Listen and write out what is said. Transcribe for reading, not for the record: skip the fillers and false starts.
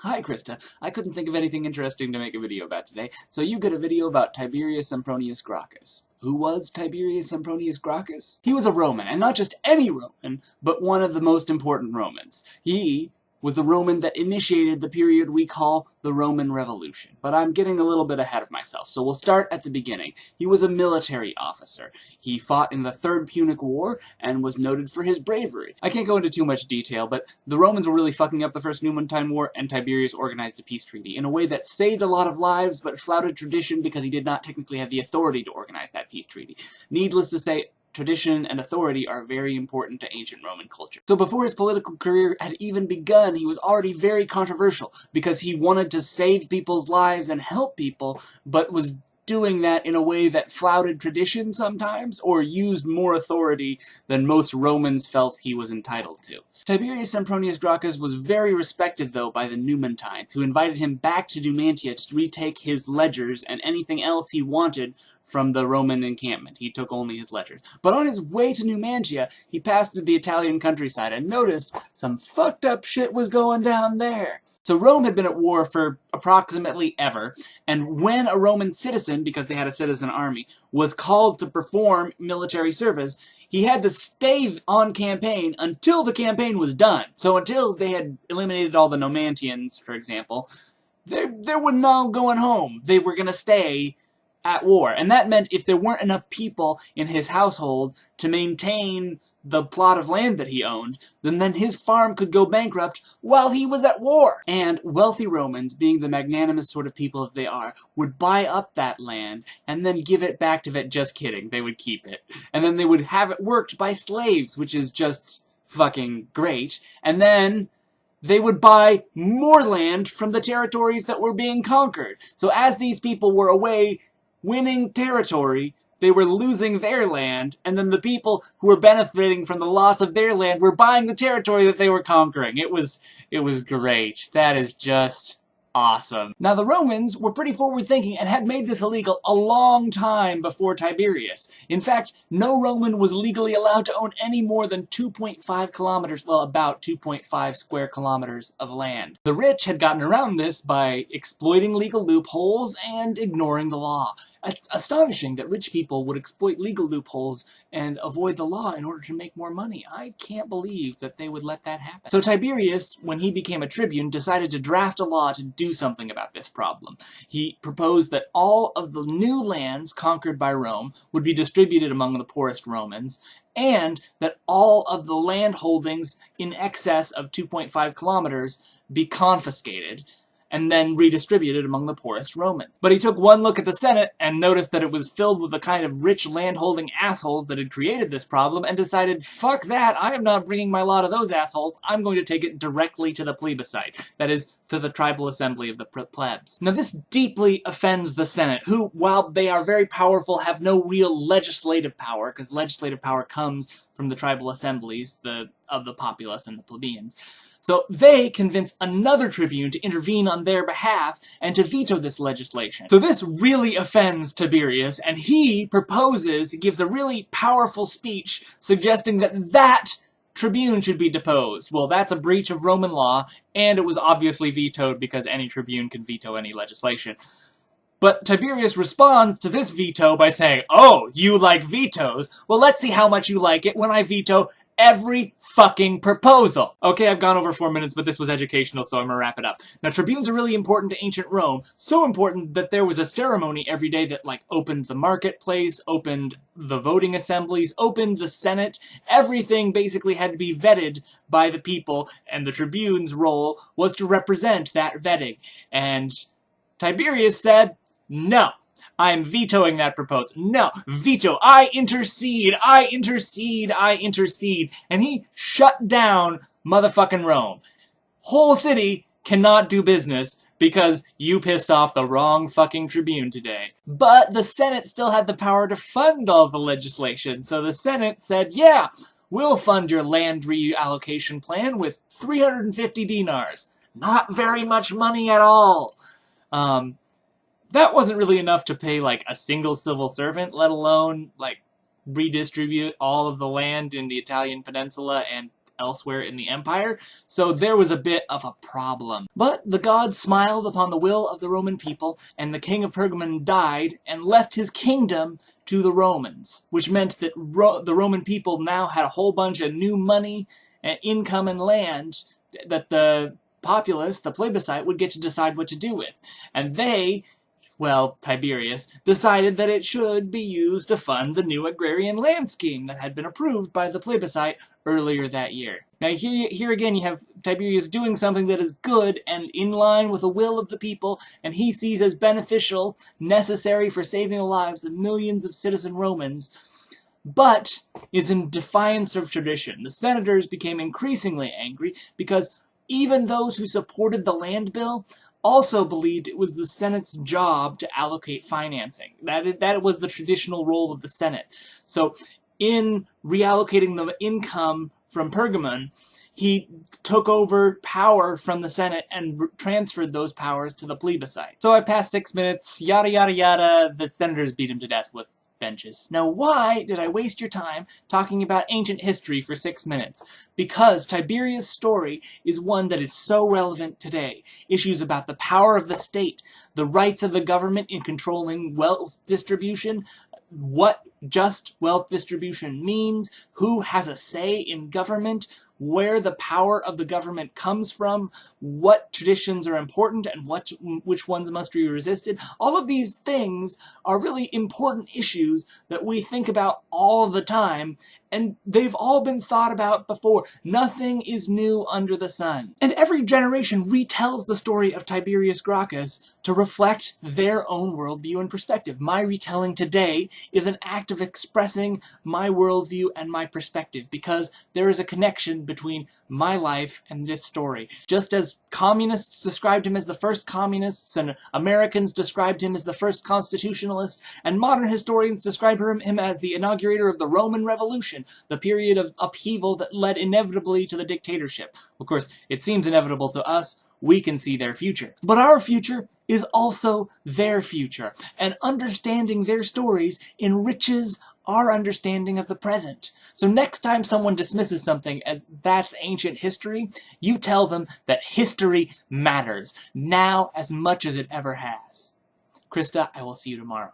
Hi Krista, I couldn't think of anything interesting to make a video about today, so you get a video about Tiberius Sempronius Gracchus. Who was Tiberius Sempronius Gracchus? He was a Roman, and not just any Roman, but one of the most important Romans. He was the Roman that initiated the period we call the Roman Revolution. But I'm getting a little bit ahead of myself, so we'll start at the beginning. He was a military officer. He fought in the Third Punic War and was noted for his bravery. I can't go into too much detail, but the Romans were really fucking up the First Numantine War, and Tiberius organized a peace treaty in a way that saved a lot of lives, but flouted tradition because he did not technically have the authority to organize that peace treaty. Needless to say, tradition and authority are very important to ancient Roman culture. So before his political career had even begun, he was already very controversial because he wanted to save people's lives and help people, but was doing that in a way that flouted tradition sometimes, or used more authority than most Romans felt he was entitled to. Tiberius Sempronius Gracchus was very respected, though, by the Numantines, who invited him back to Numantia to retake his ledgers and anything else he wanted from the Roman encampment. He took only his ledgers. But on his way to Numantia, he passed through the Italian countryside and noticed some fucked up shit was going down there. So Rome had been at war for approximately ever, and when a Roman citizen, because they had a citizen army, was called to perform military service, he had to stay on campaign until the campaign was done. So until they had eliminated all the Numantians, for example, they were not going home. They were going to stay at war. And that meant if there weren't enough people in his household to maintain the plot of land that he owned, then his farm could go bankrupt while he was at war. And wealthy Romans, being the magnanimous sort of people that they are, would buy up that land and then give it back to just kidding, they would keep it. And then they would have it worked by slaves, which is just fucking great. And then they would buy more land from the territories that were being conquered. So as these people were away winning territory, they were losing their land, and then the people who were benefiting from the loss of their land were buying the territory that they were conquering. It was great. That is just awesome. Now, the Romans were pretty forward-thinking and had made this illegal a long time before Tiberius. In fact, no Roman was legally allowed to own any more than 2.5 kilometers, well, about 2.5 square kilometers of land. The rich had gotten around this by exploiting legal loopholes and ignoring the law. It's astonishing that rich people would exploit legal loopholes and avoid the law in order to make more money. I can't believe that they would let that happen. So Tiberius, when he became a tribune, decided to draft a law to do something about this problem. He proposed that all of the new lands conquered by Rome would be distributed among the poorest Romans, and that all of the land holdings in excess of 2.5 kilometers be confiscated and then redistributed among the poorest Romans. But he took one look at the Senate and noticed that it was filled with the kind of rich landholding assholes that had created this problem and decided, fuck that, I am not bringing my law to those assholes, I'm going to take it directly to the plebiscite. That is, to the tribal assembly of the plebs. Now this deeply offends the Senate, who, while they are very powerful, have no real legislative power, because legislative power comes from the tribal assemblies of the populace and the plebeians. So they convince another tribune to intervene on their behalf and to veto this legislation. So this really offends Tiberius, and he gives a really powerful speech suggesting that tribune should be deposed. Well, that's a breach of Roman law, and it was obviously vetoed because any tribune can veto any legislation. But Tiberius responds to this veto by saying, oh, you like vetoes? Well, let's see how much you like it when I veto every fucking proposal. Okay, I've gone over 4 minutes, but this was educational, so I'm gonna wrap it up. Now, tribunes are really important to ancient Rome, so important that there was a ceremony every day that, like, opened the marketplace, opened the voting assemblies, opened the Senate. Everything basically had to be vetted by the people, and the tribune's role was to represent that vetting. And Tiberius said, no, I am vetoing that proposal. No, veto, I intercede, I intercede, I intercede. And he shut down motherfucking Rome. Whole city cannot do business because you pissed off the wrong fucking tribune today. But the Senate still had the power to fund all the legislation. So the Senate said, yeah, we'll fund your land reallocation plan with 350 dinars. Not very much money at all. That wasn't really enough to pay, like, a single civil servant, let alone, like, redistribute all of the land in the Italian peninsula and elsewhere in the empire, so there was a bit of a problem. But the gods smiled upon the will of the Roman people, and the king of Pergamon died and left his kingdom to the Romans, which meant that the Roman people now had a whole bunch of new money and income and land that the populace, the plebiscite, would get to decide what to do with. And they, well, Tiberius, decided that it should be used to fund the new agrarian land scheme that had been approved by the plebiscite earlier that year. Now here again you have Tiberius doing something that is good and in line with the will of the people, and he sees as beneficial, necessary for saving the lives of millions of citizen Romans, but is in defiance of tradition. The senators became increasingly angry because even those who supported the land bill also believed it was the Senate's job to allocate financing. That was the traditional role of the Senate. So in reallocating the income from Pergamon, he took over power from the Senate and transferred those powers to the plebiscite. So I passed 6 minutes, yada yada yada, the senators beat him to death with benches. Now why did I waste your time talking about ancient history for 6 minutes? Because Tiberius' story is one that is so relevant today. Issues about the power of the state, the rights of the government in controlling wealth distribution, what just wealth distribution means, who has a say in government, where the power of the government comes from, what traditions are important and which ones must be resisted. All of these things are really important issues that we think about all the time, and they've all been thought about before. Nothing is new under the sun. And every generation retells the story of Tiberius Gracchus to reflect their own worldview and perspective. My retelling today is an act of expressing my worldview and my perspective, because there is a connection between my life and this story. Just as communists described him as the first communists, and Americans described him as the first constitutionalist, and modern historians describe him as the inaugurator of the Roman Revolution, the period of upheaval that led inevitably to the dictatorship. Of course, it seems inevitable to us. We can see their future. But our future is also their future, and understanding their stories enriches our understanding of the present. So next time someone dismisses something as that's ancient history, you tell them that history matters, now as much as it ever has. Krista, I will see you tomorrow.